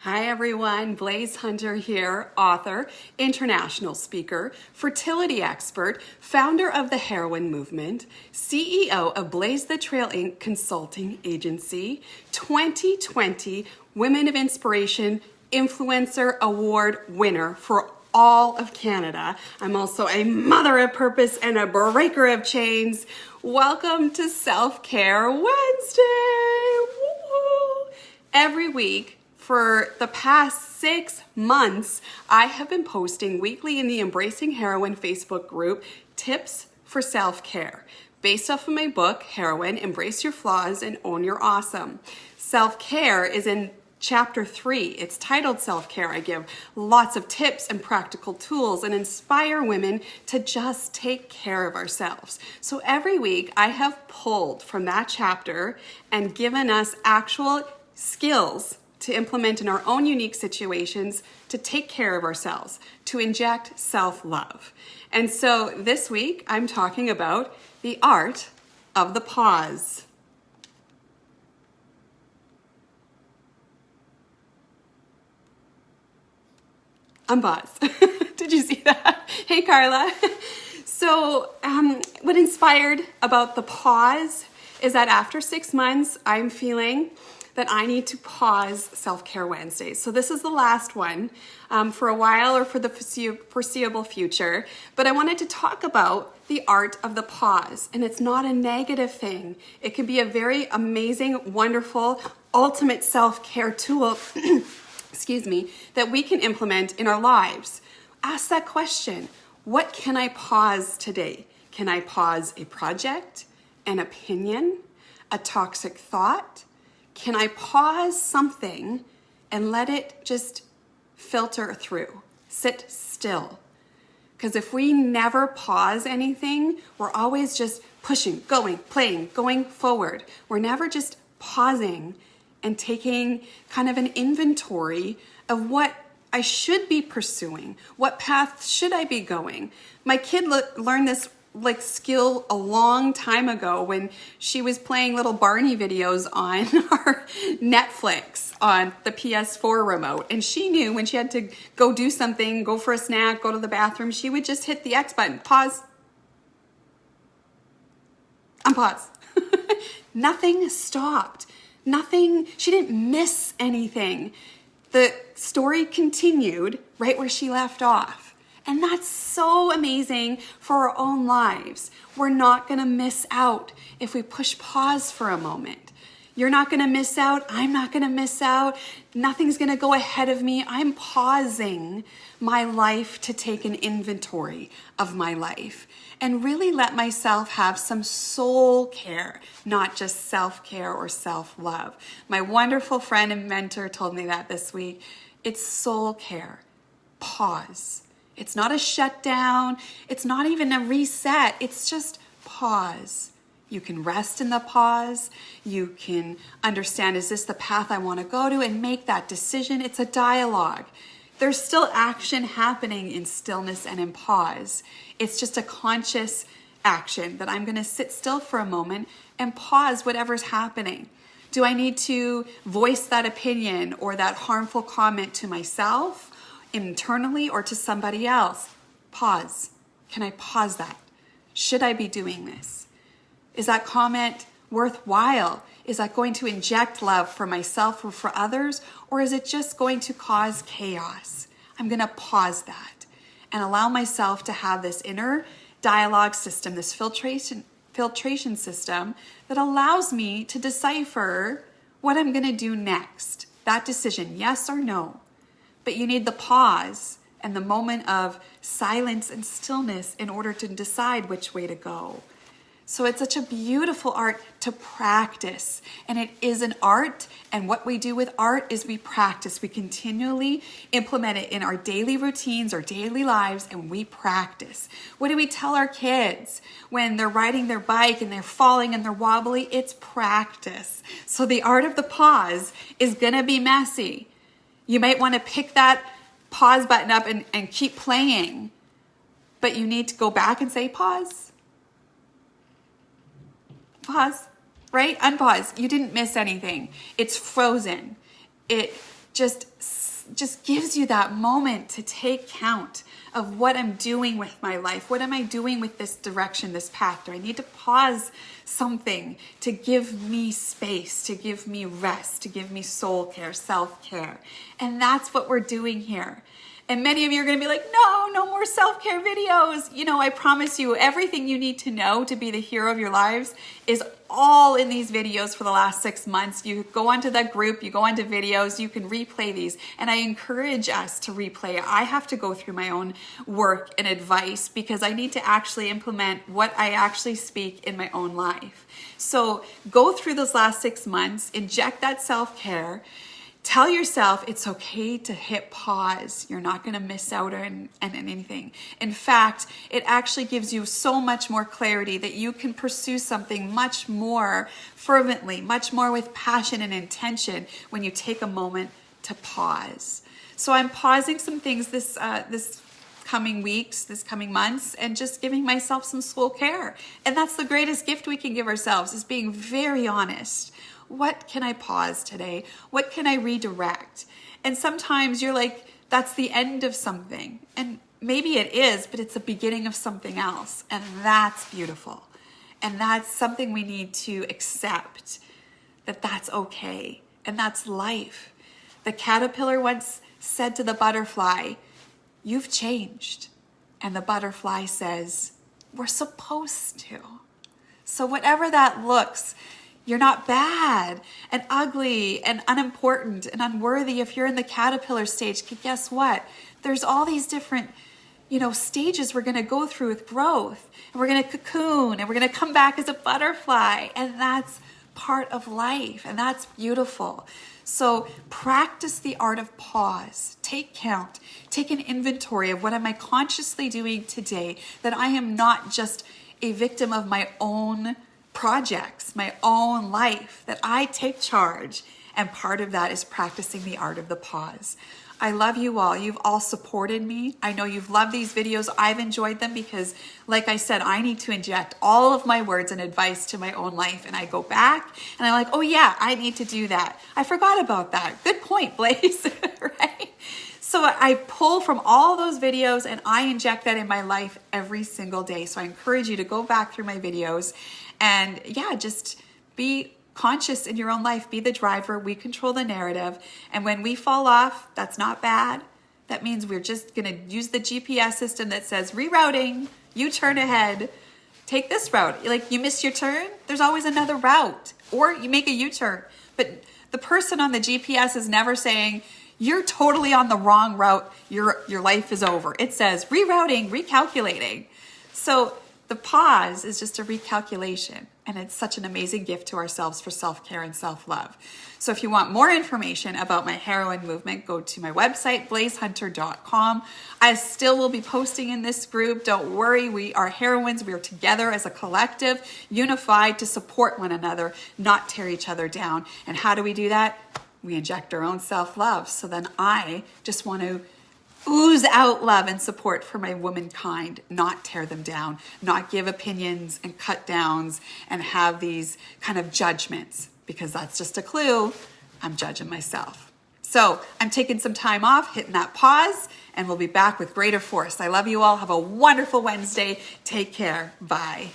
Hi everyone, Blaise Hunter here, author, international speaker, fertility expert, founder of the Heroine Movement, CEO of Blaze the Trail Inc. Consulting Agency, 2020 Women of Inspiration Influencer Award winner for all of Canada. I'm also a mother of purpose and a breaker of chains. Welcome to Self-Care Wednesday. Woo-hoo. Every week, for the past 6 months, I have been posting weekly in the Embracing Heroine Facebook group tips for self-care based off of my book, Heroine, Embrace Your Flaws and Own Your Awesome. Self-care is in Chapter 3. It's titled Self-Care. I give lots of tips and practical tools and inspire women to just take care of ourselves. So every week I have pulled from that chapter and given us actual skills to implement in our own unique situations to take care of ourselves, to inject self-love. And so this week, I'm talking about the art of the pause. Unpause. Did you see that? Hey, Carla. So what inspired about the pause is that after 6 months, I'm feeling that I need to pause Self-Care Wednesdays. So this is the last one for a while or for the foreseeable future. But I wanted to talk about the art of the pause. And it's not a negative thing. It can be a very amazing, wonderful, ultimate self-care tool, excuse me, that we can implement in our lives. Ask that question. What can I pause today? Can I pause a project, an opinion, a toxic thought? Can I pause something and let it just filter through, sit still? Because if we never pause anything, we're always just pushing, going, playing, going forward. We're never just pausing and taking kind of an inventory of what I should be pursuing. What path should I be going? My kid learned this skill a long time ago when she was playing little Barney videos on our Netflix on the PS4 remote. And she knew when she had to go do something, go for a snack, go to the bathroom, she would just hit the X button, pause, unpause. Nothing stopped. Nothing, she didn't miss anything. The story continued right where she left off. And that's so amazing for our own lives. We're not gonna miss out if we push pause for a moment. You're not gonna miss out, I'm not gonna miss out, nothing's gonna go ahead of me. I'm pausing my life to take an inventory of my life and really let myself have some soul care, not just self-care or self-love. My wonderful friend and mentor told me that this week. It's soul care. Pause. It's not a shutdown. It's not even a reset. It's just pause. You can rest in the pause. You can understand, is this the path I want to go to, and make that decision. It's a dialogue. There's still action happening in stillness and in pause. It's just a conscious action that I'm going to sit still for a moment and pause whatever's happening. Do I need to voice that opinion or that harmful comment to myself, internally, or to somebody else? Pause. Can I pause that? Should I be doing this? Is that comment worthwhile? Is that going to inject love for myself or for others? Or is it just going to cause chaos? I'm going to pause that and allow myself to have this inner dialogue system, this filtration system that allows me to decipher what I'm going to do next. That decision, yes or no. But you need the pause and the moment of silence and stillness in order to decide which way to go. So it's such a beautiful art to practice. And it is an art. And what we do with art is we practice. We continually implement it in our daily routines, our daily lives, and we practice. What do we tell our kids when they're riding their bike and they're falling and they're wobbly? It's practice. So the art of the pause is going to be messy. You might want to pick that pause button up and keep playing, but you need to go back and say pause. Pause, right? Unpause. You didn't miss anything. It's frozen. It just gives you that moment to take count of what I'm doing with my life. What am I doing with this direction, this path? Do I need to pause something to give me space, to give me rest, to give me soul care, self-care? And that's what we're doing here. And many of you are going to be like, no more self-care videos. You know, I promise you, everything you need to know to be the hero of your lives is all in these videos for the last 6 months. You go onto that group, you go onto videos, you can replay these. And I encourage us to replay. I have to go through my own work and advice because I need to actually implement what I actually speak in my own life. So go through those last 6 months, inject that self-care. Tell yourself it's okay to hit pause. You're not going to miss out on anything. In fact, it actually gives you so much more clarity that you can pursue something much more fervently, much more with passion and intention when you take a moment to pause. So I'm pausing some things this coming weeks, this coming months, and just giving myself some soul care. And that's the greatest gift we can give ourselves, is being very honest. What can I pause today? What can I redirect? And sometimes you're like, that's the end of something. And maybe it is, but it's the beginning of something else. And that's beautiful. And that's something we need to accept, that that's okay. And that's life. The caterpillar once said to the butterfly, "You've changed." And the butterfly says, "We're supposed to." So whatever that looks, you're not bad and ugly and unimportant and unworthy if you're in the caterpillar stage. Because guess what? There's all these different, stages we're going to go through with growth. And we're going to cocoon and we're going to come back as a butterfly. And that's part of life. And that's beautiful. So practice the art of pause. Take count. Take an inventory of what am I consciously doing today, that I am not just a victim of my own projects, my own life, that I take charge. And part of that is practicing the art of the pause. I love you all. You've all supported me. I know you've loved these videos. I've enjoyed them because, like I said, I need to inject all of my words and advice to my own life. And I go back and I'm like, oh yeah, I need to do that. I forgot about that. Good point, Blaise, right? So I pull from all those videos and I inject that in my life every single day. So I encourage you to go back through my videos and just be conscious in your own life. Be the driver. We control the narrative. And when we fall off, that's not bad. That means we're just going to use the GPS system that says rerouting, you turn ahead, take this route. Like you missed your turn, there's always another route, or you make a U-turn. But the person on the GPS is never saying, you're totally on the wrong route, your life is over. It says rerouting, recalculating. So the pause is just a recalculation, and it's such an amazing gift to ourselves for self-care and self-love. So if you want more information about my heroine movement, go to my website, blaisehunter.com. I still will be posting in this group. Don't worry, we are heroines. We are together as a collective, unified to support one another, not tear each other down. And how do we do that? We inject our own self-love. So then I just want to ooze out love and support for my womankind, not tear them down, not give opinions and cut downs and have these kind of judgments, because that's just a clue. I'm judging myself. So I'm taking some time off, hitting that pause, and we'll be back with greater force. I love you all. Have a wonderful Wednesday. Take care. Bye.